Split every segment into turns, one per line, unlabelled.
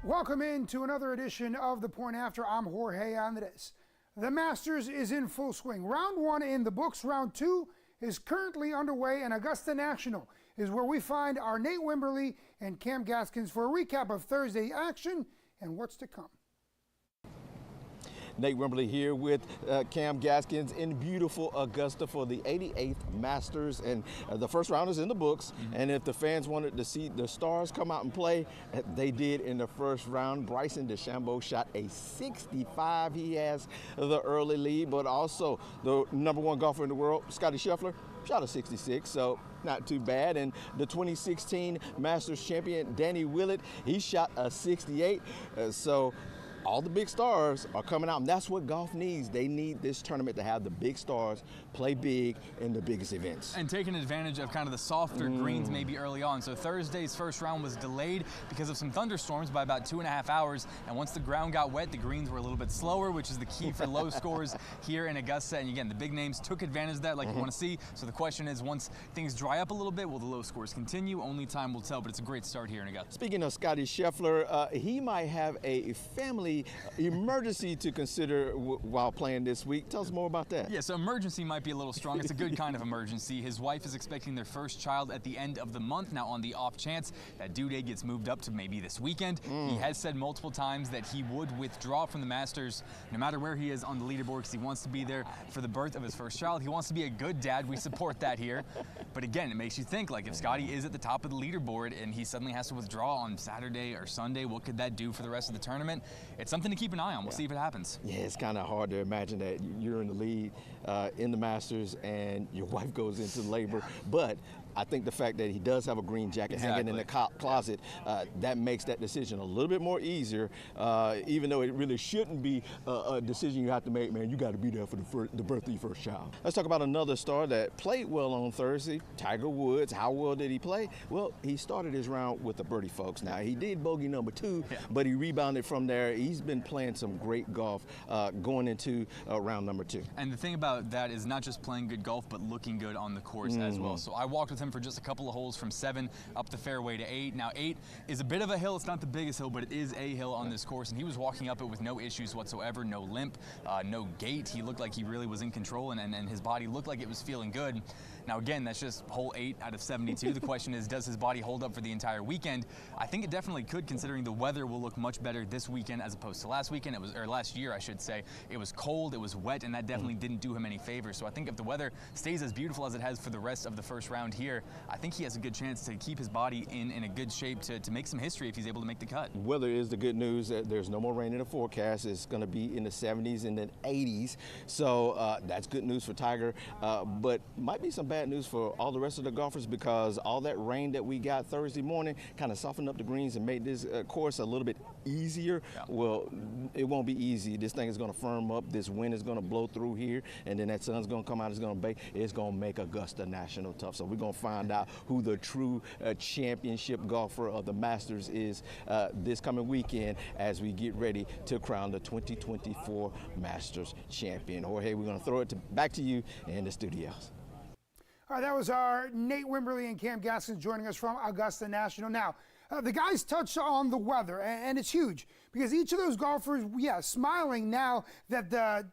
Welcome into another edition of The Point After. I'm Jorge Andres. The Masters is in full swing. Round one in the books. Round two is currently underway, and Augusta National is where we find our Nate Wimberly and Cam Gaskins for a recap of Thursday action and what's to come.
Nate Wimberly here with Cam Gaskins in beautiful Augusta for the 88th Masters, and the first round is in the books. And if the fans wanted to see the stars come out and play, they did in the first round. Bryson DeChambeau shot a 65. He has the early lead, but also the #1 golfer in the world, Scottie Scheffler, shot a 66, so not too bad. And the 2016 Masters champion, Danny Willett, he shot a 68. So all the big stars are coming out, and that's what golf needs. They need this tournament to have the big stars play big in the biggest events.
And taking advantage of kind of the softer greens maybe early on. So Thursday's first round was delayed because of some thunderstorms by about 2.5 hours. And once the ground got wet, the greens were a little bit slower, which is the key for low scores here in Augusta. And again, the big names took advantage of that like you want to see. So the question is, once things dry up a little bit, will the low scores continue? Only time will tell, but it's a great start here in Augusta.
Speaking of Scottie Scheffler, he might have a family emergency to consider while playing this week. Tell us more about that.
Yeah, so emergency might be a little strong. It's a good kind of emergency. His wife is expecting their first child at the end of the month. Now, on the off chance that due date gets moved up to maybe this weekend, he has said multiple times that he would withdraw from the Masters no matter where he is on the leaderboard because he wants to be there for the birth of his first child. He wants to be a good dad. We support that here. But again, it makes you think, like, if Scottie is at the top of the leaderboard and he suddenly has to withdraw on Saturday or Sunday, what could that do for the rest of the tournament? It's something to keep an eye on. We'll see if it happens.
Yeah, it's kind of hard to imagine that you're in the lead in the Masters and your wife goes into labor. But I think the fact that he does have a green jacket hanging in the closet, that makes that decision a little bit more easier, even though it really shouldn't be a decision you have to make. Man, you got to be there for the birth of your first child. Let's talk about another star that played well on Thursday, Tiger Woods. How well did he play? Well, he started his round with a birdie, folks. Now, he did bogey number 2, but he rebounded from there. He's been playing some great golf going into round number 2.
And the thing about that is not just playing good golf, but looking good on the course as well. So I walked with him for just a couple of holes from 7 up the fairway to 8. Now 8 is a bit of a hill. It's not the biggest hill, but it is a hill on this course, and he was walking up it with no issues whatsoever, no limp, no gait. He looked like he really was in control, and his body looked like it was feeling good. Now again, that's just hole 8 out of 72. The question is, does his body hold up for the entire weekend? I think it definitely could, considering the weather will look much better this weekend as opposed to last weekend. Or last year, I should say. It was cold, it was wet, and that definitely didn't do him any favors. So I think if the weather stays as beautiful as it has for the rest of the first round here, I think he has a good chance to keep his body in a good shape to make some history if he's able to make the cut.
Weather is the good news. There's no more rain in the forecast. It's going to be in the 70s and then 80s. So that's good news for Tiger. But might be some bad news for all the rest of the golfers because all that rain that we got Thursday morning kind of softened up the greens and made this course a little bit easier. Yeah. Well, it won't be easy. This thing is going to firm up. This wind is going to blow through here, and then that sun's going to come out. It's going to bake. It's going to make Augusta National tough. So we're going to find out who the true championship golfer of the Masters is this coming weekend as we get ready to crown the 2024 Masters champion. Jorge, we're going to throw it back to you in the studios.
All right, that was our Nate Wimberly and Cam Gaskins joining us from Augusta National. Now, the guys touched on the weather, and it's huge because each of those golfers, smiling now that the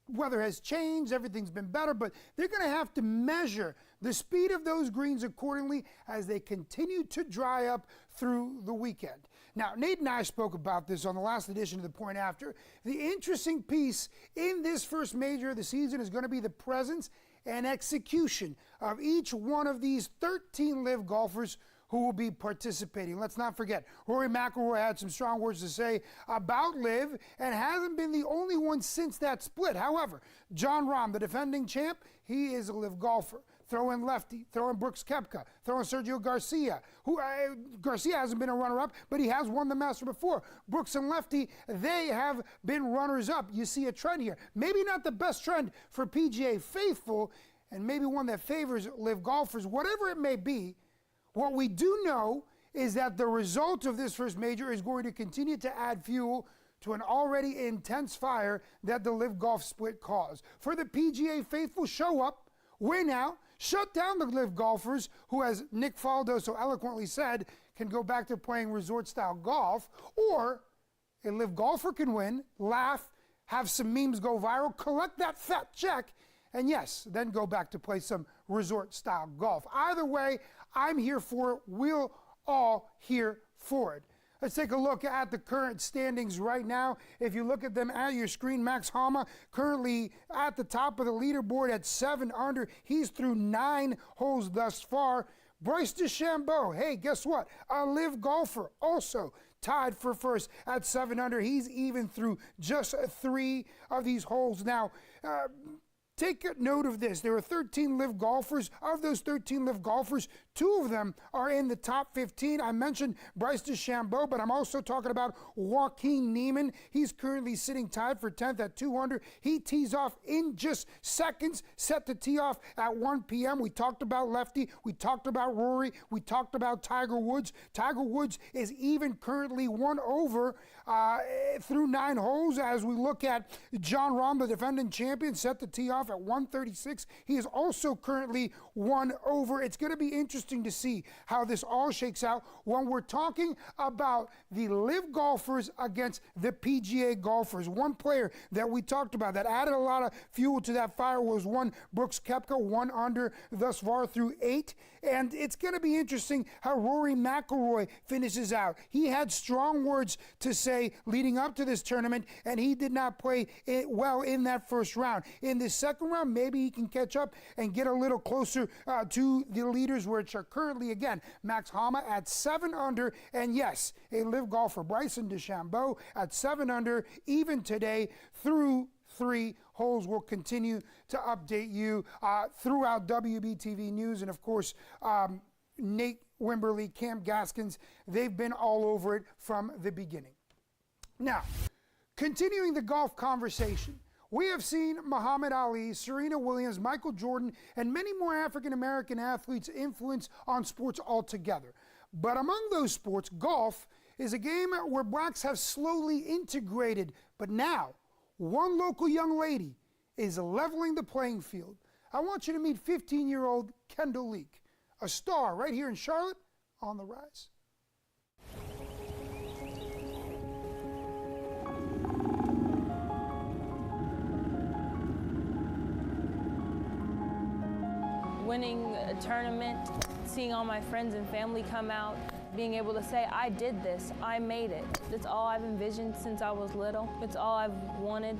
weather has changed, everything's been better, but they're going to have to measure the speed of those greens accordingly as they continue to dry up through the weekend. Now, Nate and I spoke about this on the last edition of The Point After. The interesting piece in this first major of the season is going to be the presence and execution of each one of these 13 live golfers who will be participating. Let's not forget, Rory McIlroy had some strong words to say about LIV and hasn't been the only one since that split. However, Jon Rahm, the defending champ, he is a LIV golfer. Throw in Lefty, throw in Brooks Koepka, throw in Sergio Garcia, who Garcia hasn't been a runner-up, but he has won the Master before. Brooks and Lefty, they have been runners-up. You see a trend here. Maybe not the best trend for PGA faithful, and maybe one that favors LIV golfers, whatever it may be. What we do know is that the result of this first major is going to continue to add fuel to an already intense fire that the LIV golf split caused. For the PGA faithful, show up, win out, shut down the LIV golfers who, as Nick Faldo so eloquently said, can go back to playing resort-style golf, or a LIV golfer can win, laugh, have some memes go viral, collect that fat check, and yes, then go back to play some resort-style golf. Either way, I'm here for it. We'll all here for it. Let's take a look at the current standings right now. If you look at them at your screen, Max Homa currently at the top of the leaderboard at 7 under. He's through 9 holes thus far. Bryce DeChambeau, hey, guess what? A LIV golfer, also tied for first at 7 under. He's even through just 3 of these holes. Now, take note of this. There are 13 LIV golfers. Of those 13 LIV golfers, 2 of them are in the top 15. I mentioned Bryce DeChambeau, but I'm also talking about Joaquin Niemann. He's currently sitting tied for 10th at 2 under. He tees off in just seconds, set to tee off at 1 p.m. We talked about Lefty. We talked about Rory. We talked about Tiger Woods. Tiger Woods is even currently 1 over through 9 holes. As we look at Jon Rahm, the defending champion, set to tee off at 136. He is also currently 1 over. It's going to be interesting to see how this all shakes out when we're talking about the LIV golfers against the PGA golfers. One player that we talked about that added a lot of fuel to that fire was one Brooks Koepka, 1 under thus far through 8. And it's going to be interesting how Rory McIlroy finishes out. He had strong words to say leading up to this tournament, and he did not play it well in that first round. In the second round, maybe he can catch up and get a little closer to the leaders, which are currently, again, Max Homa at 7 under, and yes, a LIV golfer, Bryson DeChambeau at 7 under, even today through 3 holes. Will continue to update you throughout WBTV News, and of course, Nate Wimberly, Cam Gaskins, they've been all over it from the beginning. Now, continuing the golf conversation, we have seen Muhammad Ali, Serena Williams, Michael Jordan, and many more African-American athletes' influence on sports altogether. But among those sports, golf is a game where blacks have slowly integrated, but now, one local young lady is leveling the playing field. I want you to meet 15-year-old Kendall Leak, a star right here in Charlotte on the rise.
Winning a tournament, seeing all my friends and family come out, being able to say, I did this, I made it. That's all I've envisioned since I was little. It's all I've wanted,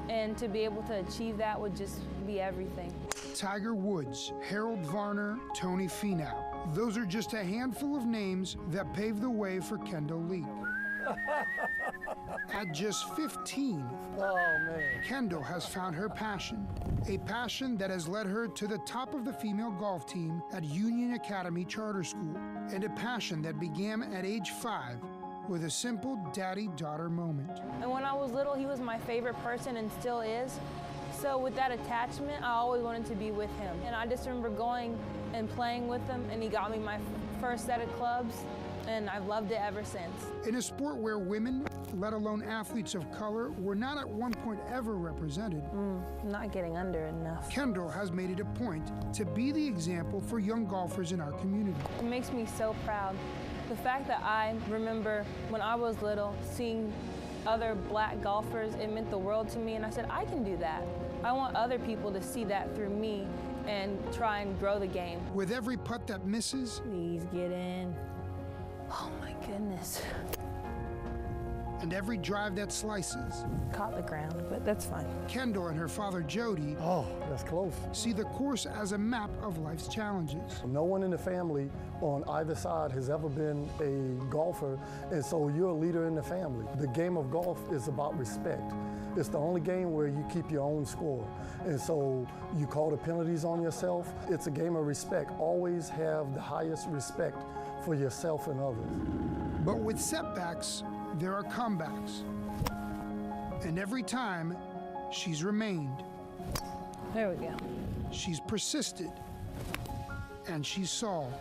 and to be able to achieve that would just be everything.
Tiger Woods, Harold Varner, Tony Finau. Those are just a handful of names that paved the way for Kendall Leak. At just 15, Kendall has found her passion, a passion that has led her to the top of the female golf team at Union Academy Charter School, and a passion that began at age 5 with a simple daddy-daughter moment.
And when I was little, he was my favorite person and still is. So with that attachment, I always wanted to be with him. And I just remember going and playing with him, and he got me my first set of clubs, and I've loved it ever since.
In a sport where women, let alone athletes of color, were not at one point ever represented,
Not getting under enough.
Kendall has made it a point to be the example for young golfers in our community.
It makes me so proud. The fact that I remember when I was little, seeing other black golfers, it meant the world to me, and I said, I can do that. I want other people to see that through me and try and grow the game.
With every putt that misses,
Please get in. Oh my goodness.
and every drive that slices,
Caught the ground, but that's fine.
Kendall and her father Jody
Oh, that's close.
see the course as a map of life's challenges.
No one in the family on either side has ever been a golfer, and so you're a leader in the family. The game of golf is about respect. It's the only game where you keep your own score. And so you call the penalties on yourself. It's a game of respect. Always have the highest respect for yourself and others.
But with setbacks, there are comebacks. And every time, she's remained,
There we go.
she's persisted, and she's solved.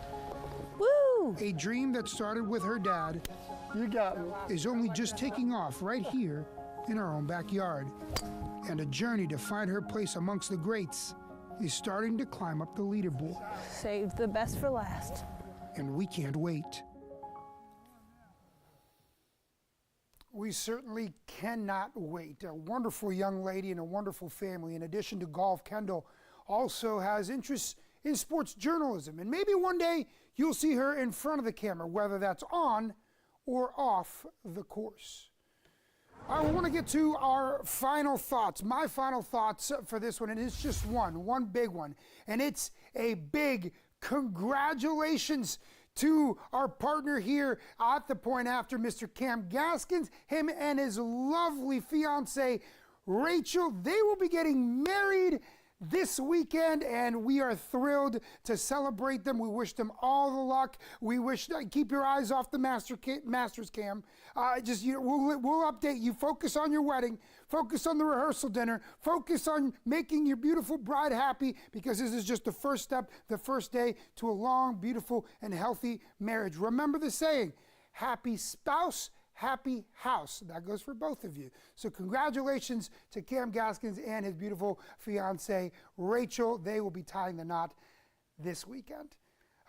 Woo!
A dream that started with her dad
You got me.
is only just taking off right here in our own backyard. And a journey to find her place amongst the greats is starting to climb up the leaderboard,
Saved the best for last.
and we can't wait. We certainly cannot wait. A wonderful young lady and a wonderful family. In addition to golf, Kendall also has interests in sports journalism. And maybe one day you'll see her in front of the camera, whether that's on or off the course. I want to get to our final thoughts, my final thoughts for this one, and it's just one big one. And it's a big congratulations to our partner here at the Point After, Mr. Cam Gaskins, him and his lovely fiance, Rachel. They will be getting married this weekend, and we are thrilled to celebrate them. We wish them all the luck. We wish, keep your eyes off the Masters Cam. We'll update you. Focus on your wedding. Focus on the rehearsal dinner. Focus on making your beautiful bride happy, because this is just the first step, the first day to a long, beautiful, and healthy marriage. Remember the saying, happy spouse, happy house. That goes for both of you. So congratulations to Cam Gaskins and his beautiful fiance, Rachel. They will be tying the knot this weekend.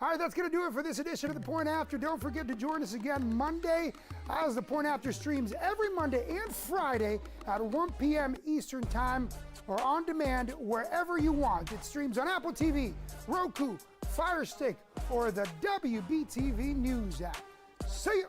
All right, that's going to do it for this edition of The Point After. Don't forget to join us again Monday, as The Point After streams every Monday and Friday at 1 p.m. Eastern Time, or on demand wherever you want. It streams on Apple TV, Roku, Fire Stick, or the WBTV News app. See ya!